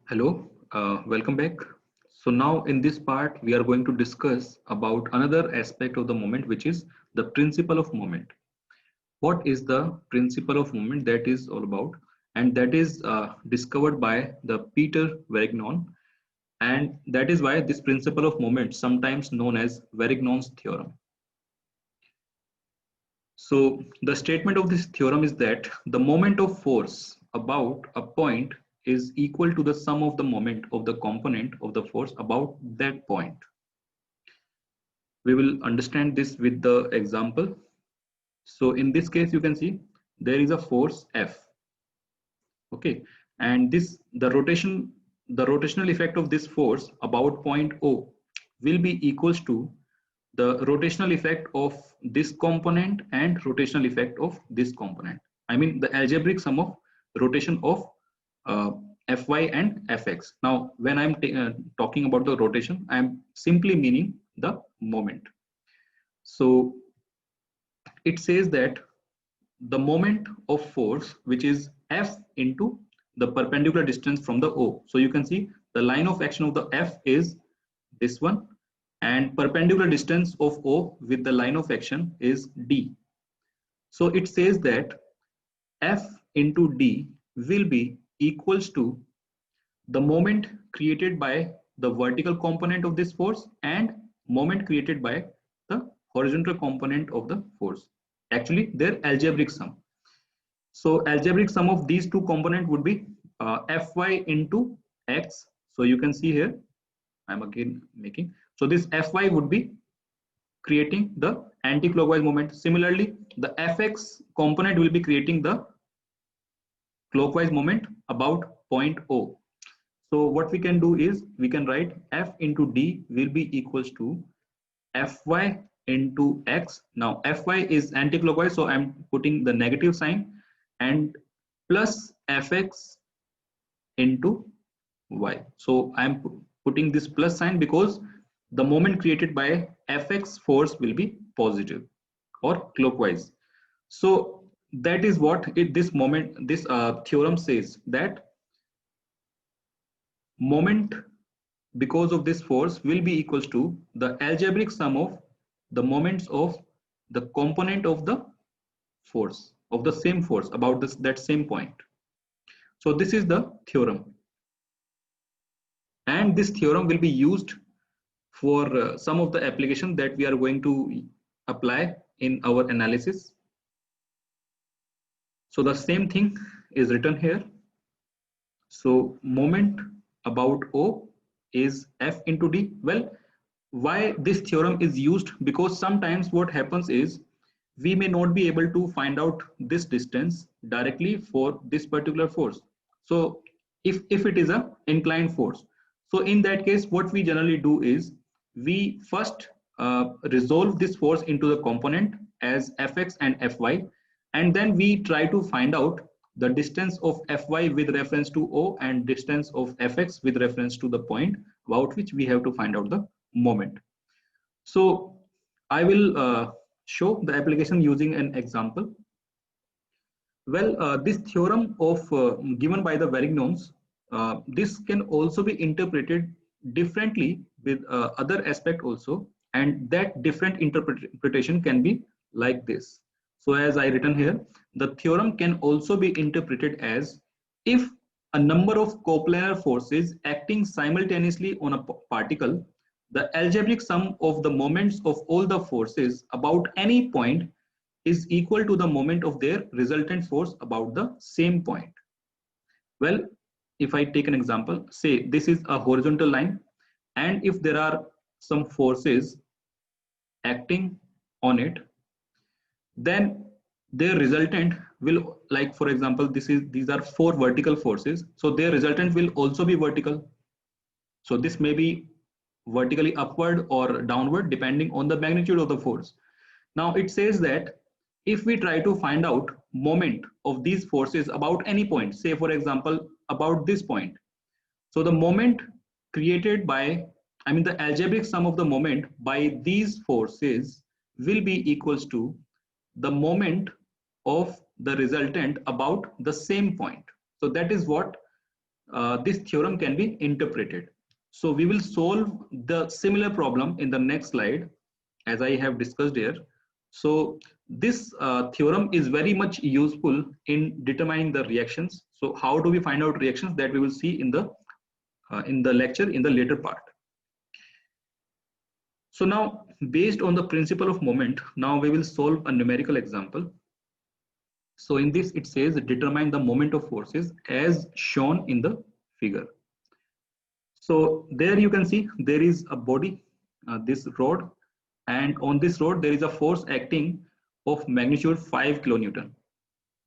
Hello, welcome back. So now in this part, we are going to discuss about another aspect of the moment, which is the principle of moment. What is the principle of moment that is all about? And that is discovered by the Peter Varignon. And that is why this principle of moment, sometimes known as Varignon's theorem. So the statement of this theorem is that the moment of force about a point is equal to the sum of the moment of the component of the force about that point. We will understand this with the example. So in this case, you can see there is a force F. Okay, and the rotational effect of this force about point O will be equals to the rotational effect of this component and rotational effect of this component. I mean the algebraic sum of rotation of uh, Fy and Fx. Now, when I'm talking about the rotation, I'm simply meaning the moment. So it says that the moment of force, which is F into the perpendicular distance from the O. So you can see the line of action of the F is this one, and perpendicular distance of O with the line of action is D. So it says that F into D will be equals to the moment created by the vertical component of this force and moment created by the horizontal component of the force. Actually, their algebraic sum. So algebraic sum of these two components would be Fy into X. So you can see here, I'm again making. So this Fy would be creating the anti-clockwise moment. Similarly, the Fx component will be creating the clockwise moment about point O. So what we can do is we can write F into D will be equals to Fy into X. Now Fy is anti-clockwise, so I'm putting the negative sign, and plus Fx into Y. So I'm putting this plus sign because the moment created by Fx force will be positive or clockwise. So that is what this theorem says, that moment because of this force will be equals to the algebraic sum of the moments of the component of the force, of the same force about that same point. So this is the theorem, and this theorem will be used for some of the application that we are going to apply in our analysis. So the same thing is written here. So moment about O is F into D. Well, why this theorem is used? Because sometimes what happens is we may not be able to find out this distance directly for this particular force. So if it is a inclined force, so in that case, what we generally do is we first resolve this force into the component as Fx and Fy, and then we try to find out the distance of Fy with reference to O and distance of Fx with reference to the point about which we have to find out the moment. So I will show the application using an example. Well, this theorem of given by the Varignons, this can also be interpreted differently with other aspect also, and that different interpretation can be like this. So as I written here, the theorem can also be interpreted as if a number of coplanar forces acting simultaneously on a particle, the algebraic sum of the moments of all the forces about any point is equal to the moment of their resultant force about the same point. Well, if I take an example, say this is a horizontal line, and if there are some forces acting on it, then their resultant will, like for example, these are four vertical forces, so their resultant will also be vertical. So this may be vertically upward or downward depending on the magnitude of the force. Now it says that if we try to find out moment of these forces about any point, say for example about this point, so the moment created by, I mean the algebraic sum of the moment by these forces will be equals to the moment of the resultant about the same point. So that is what this theorem can be interpreted. So we will solve the similar problem in the next slide, as I have discussed here. So this theorem is very much useful in determining the reactions. So how do we find out reactions, that we will see in the lecture in the later part. So now, based on the principle of moment, now we will solve a numerical example. So in this, it says determine the moment of forces as shown in the figure. So there you can see there is a body, this rod, and on this rod there is a force acting of magnitude 5 kilonewton.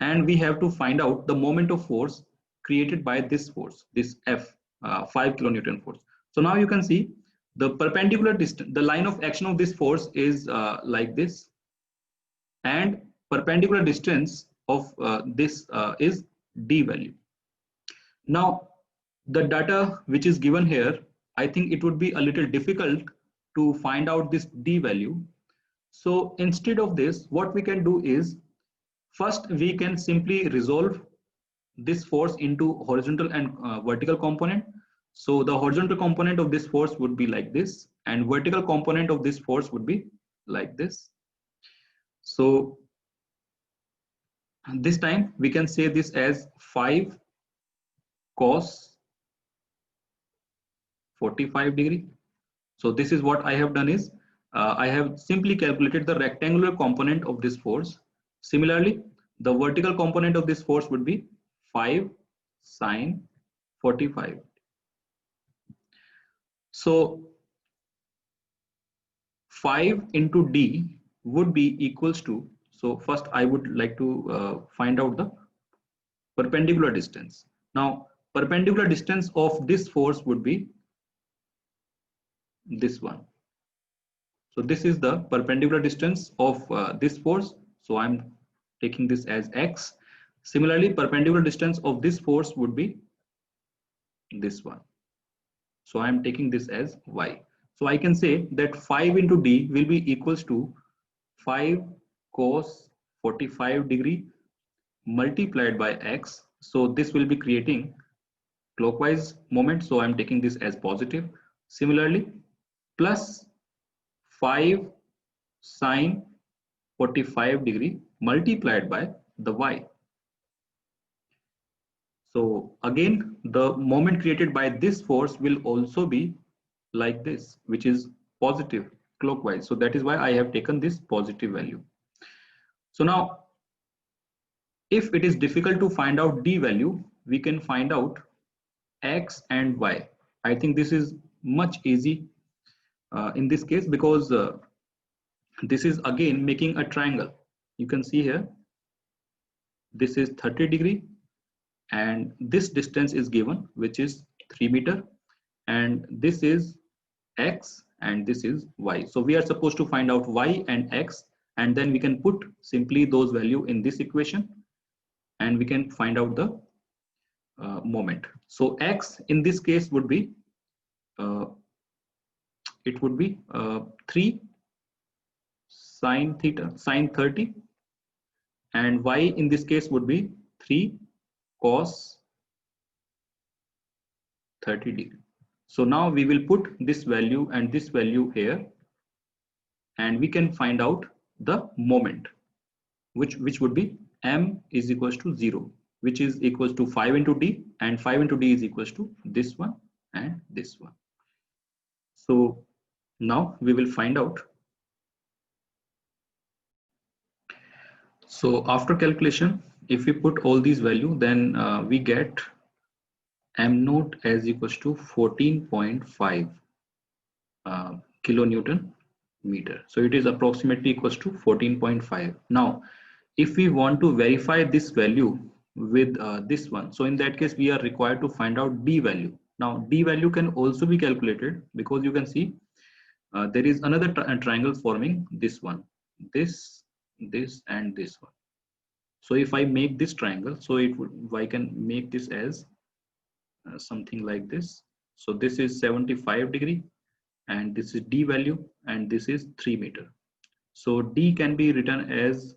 And we have to find out the moment of force created by this force, this F, 5 kilonewton force. So now you can see the perpendicular distance, the line of action of this force is like this, and perpendicular distance of this is d value. Now the data which is given here, I think it would be a little difficult to find out this d value. So instead of this, what we can do is, first we can simply resolve this force into horizontal and vertical component. So the horizontal component of this force would be like this, and vertical component of this force would be like this. So this time we can say this as 5 cos 45 degree. So this is what I have done is, I have simply calculated the rectangular component of this force. Similarly, the vertical component of this force would be 5 sine 45. So 5 into d would be equals to, so first I would like to find out the perpendicular distance. Now perpendicular distance of this force would be this one. So this is the perpendicular distance of this force. So I'm taking this as x. Similarly, perpendicular distance of this force would be this one. So I'm taking this as y. So I can say that 5 into d will be equals to 5 cos 45 degree multiplied by x. So this will be creating clockwise moment. So I'm taking this as positive. Similarly, plus 5 sine 45 degree multiplied by the y. So again, the moment created by this force will also be like this, which is positive clockwise. So that is why I have taken this positive value. So now, if it is difficult to find out d value, we can find out x and y. I think this is much easy in this case, because this is again making a triangle. You can see here, this is 30 degree, and this distance is given, which is 3 meter, and this is x and this is y. So we are supposed to find out y and x, and then we can put simply those value in this equation, and we can find out the moment. So x in this case would be it would be 3 sine theta sine 30, and y in this case would be 3 cos 30 degree. So now we will put this value and this value here, and we can find out the moment, which would be m is equals to 0, which is equals to 5 into d, and 5 into d is equals to this one and this one. So now we will find out. So after calculation, if we put all these value, then we get m naught as equals to 14.5 kilonewton meter. So it is approximately equals to 14.5. Now if we want to verify this value with this one, so in that case we are required to find out d value. Now d value can also be calculated, because you can see there is another triangle forming this one, this and this one. So if I make this triangle, so I can make this as something like this. So this is 75 degree, and this is d value, and this is 3 meter. So d can be written as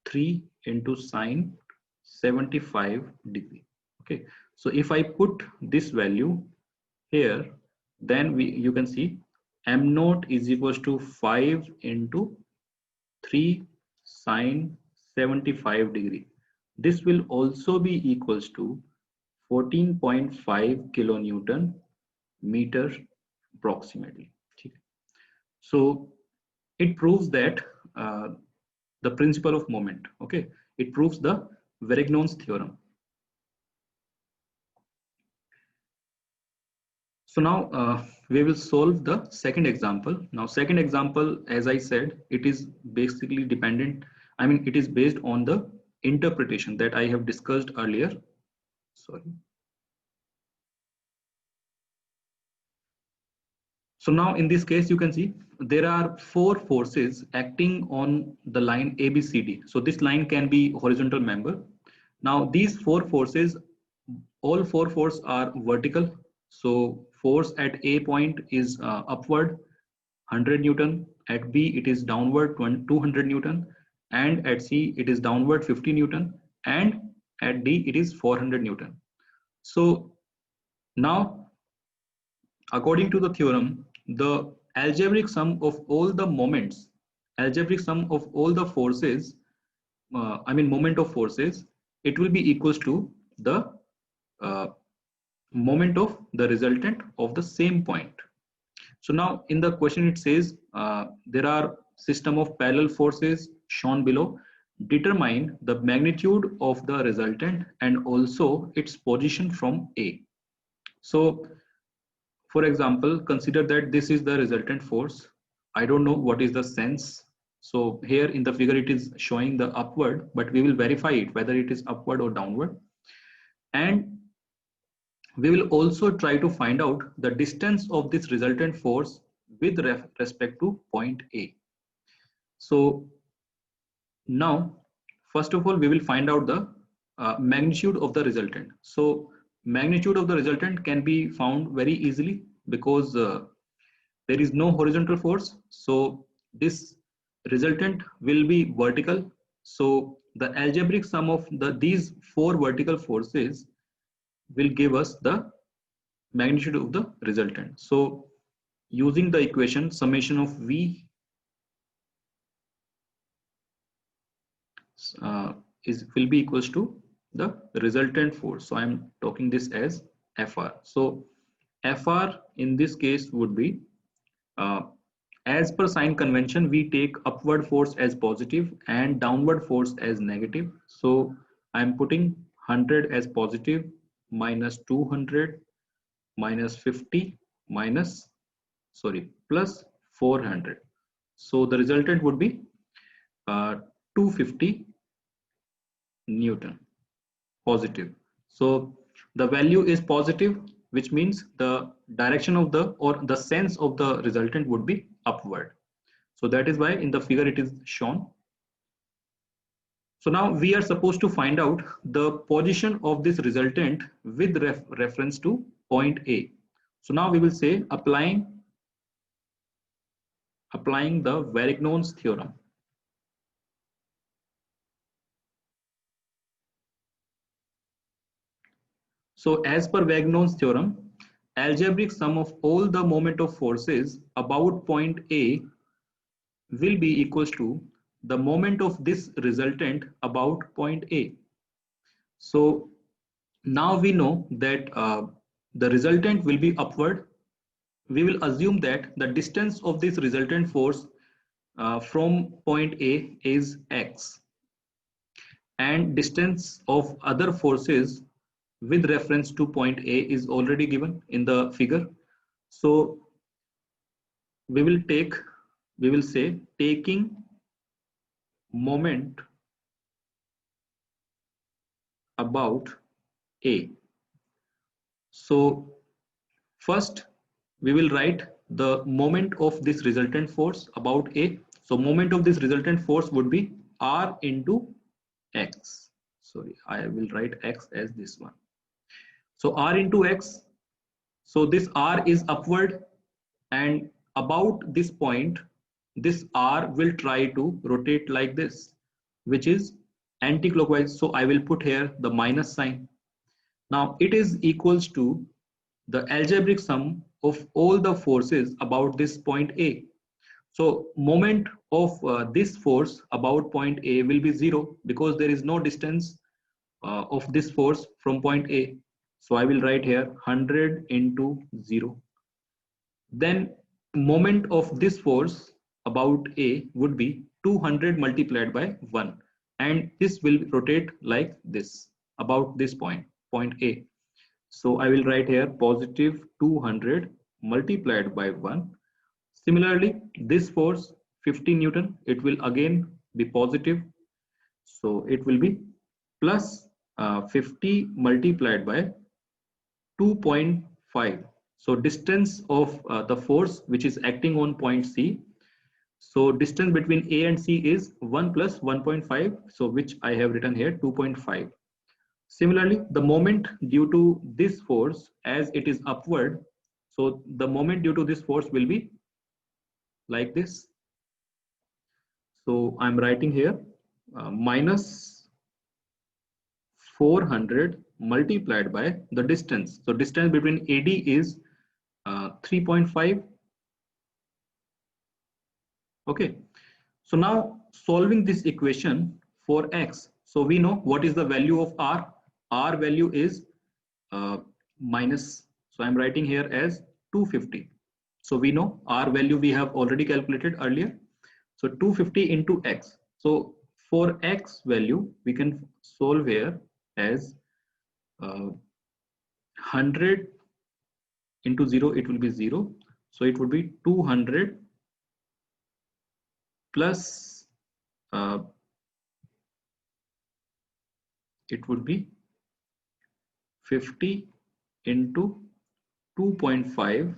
3 into sine 75 degree. Okay, So if I put this value here, then you can see m naught is equals to 5 into 3 sine 75 degree. This will also be equals to 14.5 kilonewton meter approximately. So it proves that the principle of moment. Okay, it proves the Varignon's theorem. So now we will solve the second example. Now second example, as I said, it is basically dependent. I mean, it is based on the interpretation that I have discussed earlier. Sorry. So now in this case, you can see there are 4 forces acting on the line ABCD. So this line can be horizontal member. Now these 4 forces, all 4 forces are vertical. So force at A point is upward 100 Newton, at B it is downward 200 Newton, and at C it is downward 50 Newton, and at D it is 400 Newton. So now according to the theorem, the algebraic sum of all the moments, algebraic sum of all the forces, I mean moment of forces, it will be equals to the moment of the resultant of the same point. So now in the question it says there are system of parallel forces shown below. Determine the magnitude of the resultant and also its position from A. So for example, consider that this is the resultant force. I don't know what is the sense. So here in the figure it is showing the upward, but we will verify it whether it is upward or downward. And we will also try to find out the distance of this resultant force with respect to point A. So now, first of all, we will find out the magnitude of the resultant. So magnitude of the resultant can be found very easily because there is no horizontal force. So this resultant will be vertical. So the algebraic sum of these 4 vertical forces will give us the magnitude of the resultant. So using the equation summation of V will be equals to the resultant force. So I'm talking this as Fr. So Fr in this case would be as per sign convention, we take upward force as positive and downward force as negative. So I'm putting 100 as positive, minus 200, minus 50, plus 400. So the resultant would be 250 Newton positive. So the value is positive, which means the direction of the sense of the resultant would be upward. So that is why in the figure it is shown. So now we are supposed to find out the position of this resultant with reference to point A. So now we will say applying the Varignon's theorem. So as per Varignon's theorem, algebraic sum of all the moment of forces about point A will be equals to the moment of this resultant about point A. So now we know that the resultant will be upward. We will assume that the distance of this resultant force from point A is x, and distance of other forces with reference to point A is already given in the figure. So we will say taking moment about A. So first we will write the moment of this resultant force about A. So moment of this resultant force would be R into X. Sorry, I will write X as this one. So R into X. So this R is upward, and about this point, this R will try to rotate like this, which is anti-clockwise. So I will put here the minus sign. Now it is equals to the algebraic sum of all the forces about this point A. So moment of this force about point A will be 0 because there is no distance of this force from point A. So I will write here 100 into 0. Then moment of this force about A would be 200 multiplied by 1, and this will rotate like this about this point A. So I will write here positive 200 multiplied by 1. Similarly, this force 50 Newton, it will again be positive. So it will be plus 50 multiplied by 2.5. So distance of the force which is acting on point C. So distance between A and C is 1 plus 1.5. So which I have written here 2.5. Similarly, the moment due to this force as it is upward. So the moment due to this force will be like this. So I'm writing here minus 400 multiplied by the distance. So distance between AD is 3.5. Okay. So now solving this equation for x. So we know what is the value of r. R value is minus. So I'm writing here as 250. So we know r value we have already calculated earlier. So 250 into x. So for x value, we can solve here as 100 into 0, it will be 0. So it would be 200 plus it would be 50 into 2.5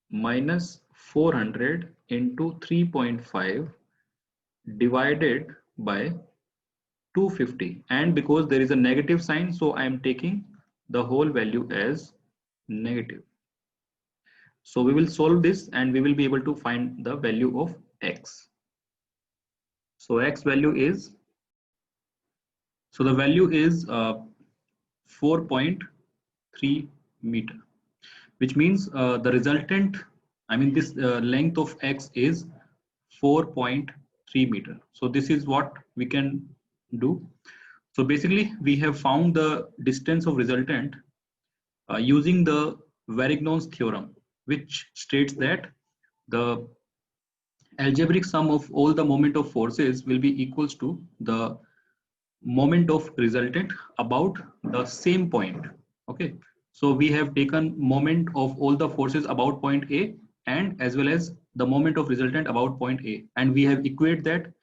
minus 400 into 3.5 divided by 250, and because there is a negative sign, so I am taking the whole value as negative. So we will solve this and we will be able to find the value of x. So x value is, so the value is 4.3 meter, which means the resultant, I mean this length of x is 4.3 meter. So this is what we can do. So basically we have found the distance of resultant using the Varignon's theorem, which states that the algebraic sum of all the moment of forces will be equals to the moment of resultant about the same point. Okay, so we have taken moment of all the forces about point A and as well as the moment of resultant about point A, and we have equate that,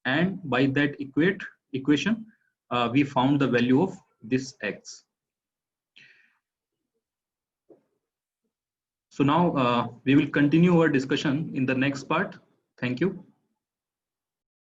and by that equation we found the value of this x. So now we will continue our discussion in the next part. Thank you.